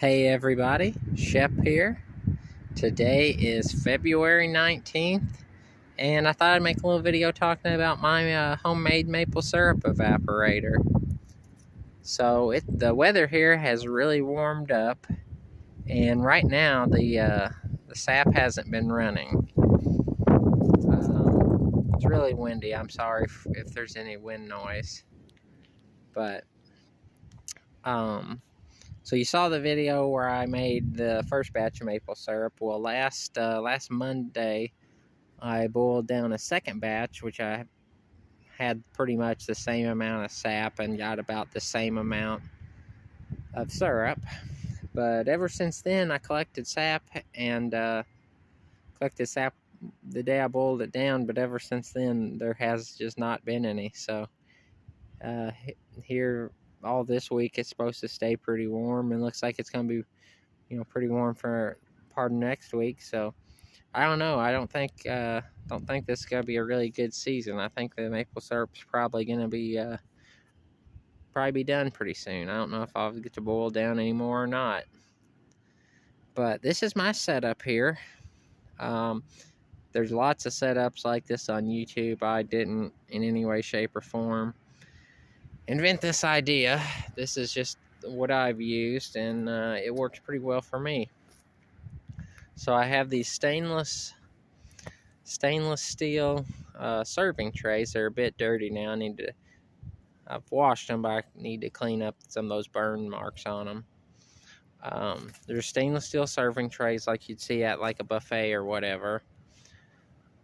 Hey everybody, Shep here. Today is February 19th, and I thought I'd make a little video talking about my homemade maple syrup evaporator. So the weather here has really warmed up, and right now the sap hasn't been running. It's really windy. I'm sorry if there's any wind noise, but so you saw the video where I made the first batch of maple syrup. Well, last Monday, I boiled down a second batch, which I had pretty much the same amount of sap and got about the same amount of syrup. But ever since then, I collected sap and collected sap the day I boiled it down. But ever since then, there has just not been any. So here all this week, it's supposed to stay pretty warm, and looks like it's going to be, pretty warm for part of next week. So I don't know. I don't think this is gonna be a really good season. I think the maple syrup's probably gonna be done pretty soon. I don't know if I'll get to boil down anymore or not. But this is my setup here. There's lots of setups like this on YouTube. I didn't in any way, shape, or form invent this idea. This is just what I've used, and it works pretty well for me. So I have these stainless steel serving trays. They're a bit dirty now. I've washed them, but I need to clean up some of those burn marks on them. They're stainless steel serving trays like you'd see at like a buffet or whatever.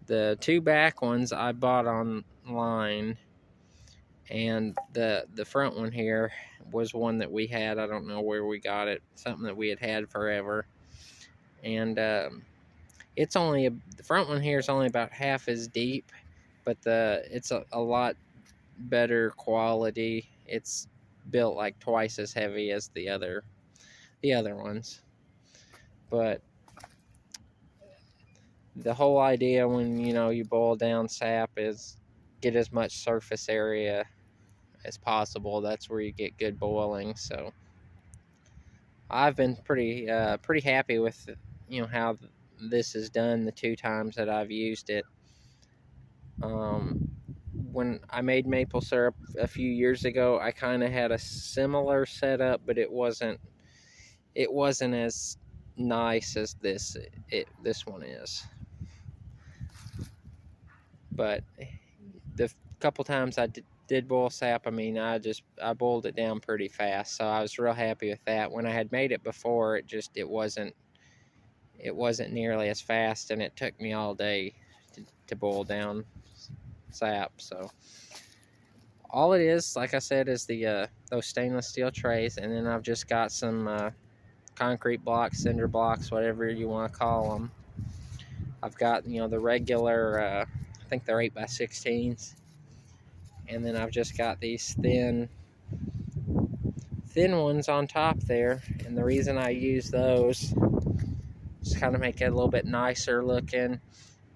The two back ones I bought online, and the front one here was one that we had. I don't know where we got it. Something that we had forever. And it's only the front one here is only about half as deep, but it's a lot better quality. It's built like twice as heavy as the other ones. But the whole idea when you boil down sap is get as much surface area as possible. That's where you get good boiling. So I've been pretty happy with how this is done the two times that I've used it. When I made maple syrup a few years ago, I kind of had a similar setup, but it wasn't as nice as this one is. But the couple times I did boil sap, I mean, I boiled it down pretty fast, so I was real happy with that. When I had made it before, it wasn't nearly as fast, and it took me all day to boil down sap. So all it is, like I said, is those stainless steel trays, and then I've just got some concrete blocks, cinder blocks, whatever you want to call them. I've got the regular, I think they're 8x16s, and then I've just got these thin ones on top there. And the reason I use those is kind of make it a little bit nicer looking,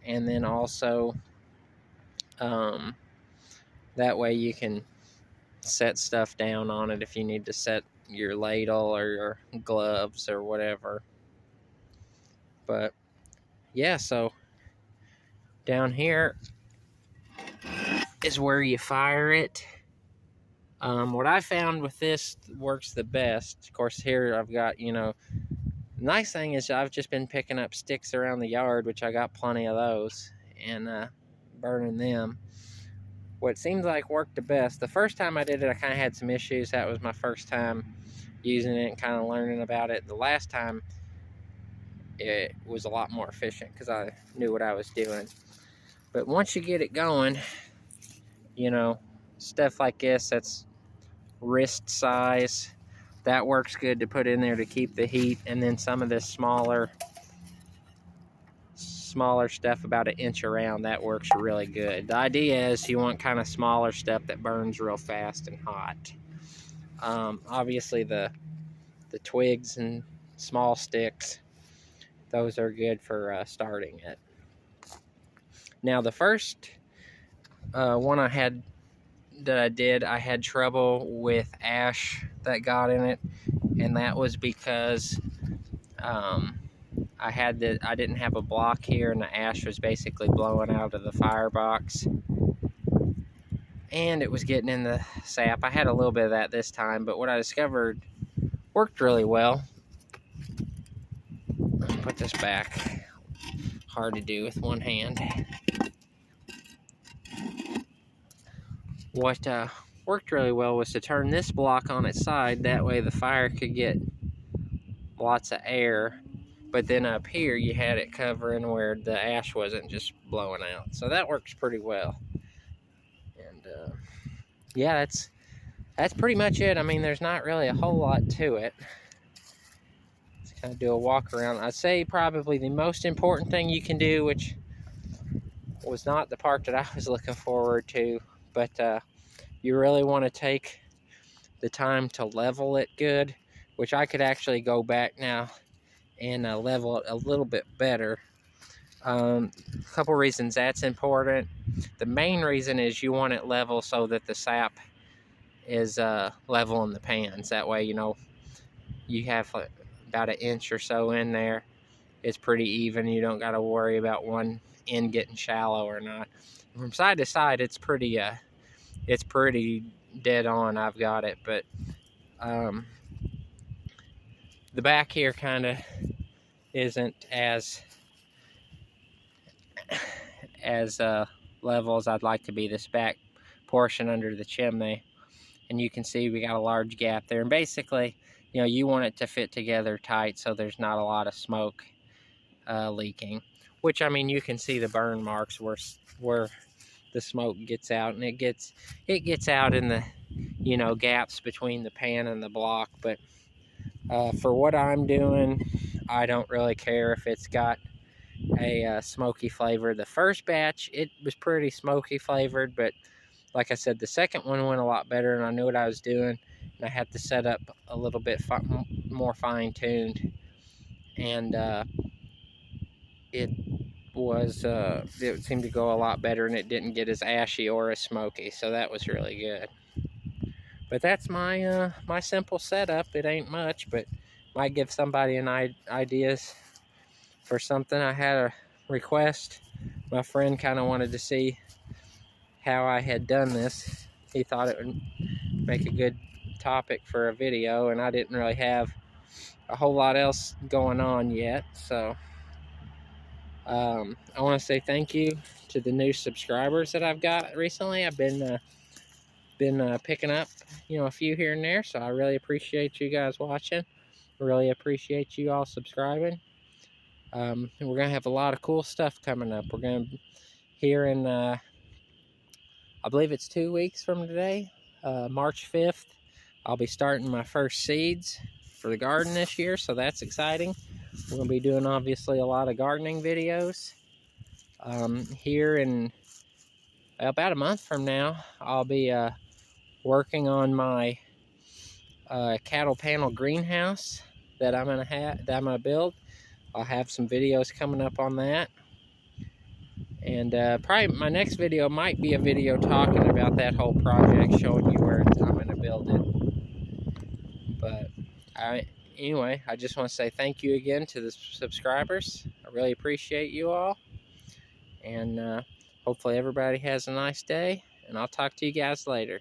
and then also that way you can set stuff down on it if you need to set your ladle or your gloves or whatever. But yeah, so down here is where you fire it. What I found with this works the best, of course, here I've got, nice thing is I've just been picking up sticks around the yard, which I got plenty of those, and burning them. What seems like worked the best, the first time I did it, I kind of had some issues. That was my first time using it and kind of learning about it. The last time, it was a lot more efficient because I knew what I was doing. But once you get it going, stuff like this, that's wrist size, that works good to put in there to keep the heat. And then some of this smaller stuff about 1 inch around, that works really good. The idea is you want kind of smaller stuff that burns real fast and hot. Obviously the twigs and small sticks, those are good for starting it. Now the first one I had trouble with ash that got in it, and that was because I didn't have a block here, and the ash was basically blowing out of the firebox, and it was getting in the sap. I had a little bit of that this time, but what I discovered worked really well. Let me put this back. Hard to do with one hand. What worked really well was to turn this block on its side. That way the fire could get lots of air. But then up here you had it covering where the ash wasn't just blowing out. So that works pretty well. And yeah, that's pretty much it. I mean, there's not really a whole lot to it. Let's kind of do a walk around. I'd say probably the most important thing you can do, which was not the part that I was looking forward to, but you really want to take the time to level it good, which I could actually go back now and level it a little bit better. A couple reasons that's important. The main reason is you want it level so that the sap is level in the pans. That way, you know, you have about an inch or so in there. It's pretty even. You don't got to worry about one end getting shallow or not. From side to side, it's pretty dead on. I've got it, but the back here kind of isn't as level as I'd like to be. This back portion under the chimney, and you can see we got a large gap there, and basically, you know, you want it to fit together tight so there's not a lot of smoke leaking, which, I mean, you can see the burn marks where the smoke gets out, and it gets out in the, you know, gaps between the pan and the block. But for what I'm doing, I don't really care if it's got a smoky flavor. The first batch, it was pretty smoky flavored, but like I said, the second one went a lot better, and I knew what I was doing, and I had to set up a little bit more fine-tuned, and it seemed to go a lot better, and it didn't get as ashy or as smoky, so that was really good. But that's my my simple setup. It ain't much, but might give somebody an ideas for something. I had a request. My friend kind of wanted to see how I had done this. He thought it would make a good topic for a video, and I didn't really have a whole lot else going on yet, so I want to say thank you to the new subscribers that I've got recently. I've been picking up, you know, a few here and there, so I really appreciate you guys watching. Really appreciate you all subscribing. And we're gonna have a lot of cool stuff coming up. We're gonna here in I believe it's 2 weeks from today, March 5th, I'll be starting my first seeds for the garden this year, so that's exciting. We're going to be doing, obviously, a lot of gardening videos. Here in about a month from now, I'll be working on my cattle panel greenhouse that I'm gonna build. I'll have some videos coming up on that. And probably my next video might be a video talking about that whole project, showing you where I'm going to build it. But anyway, I just want to say thank you again to the subscribers. I really appreciate you all. And hopefully everybody has a nice day. And I'll talk to you guys later.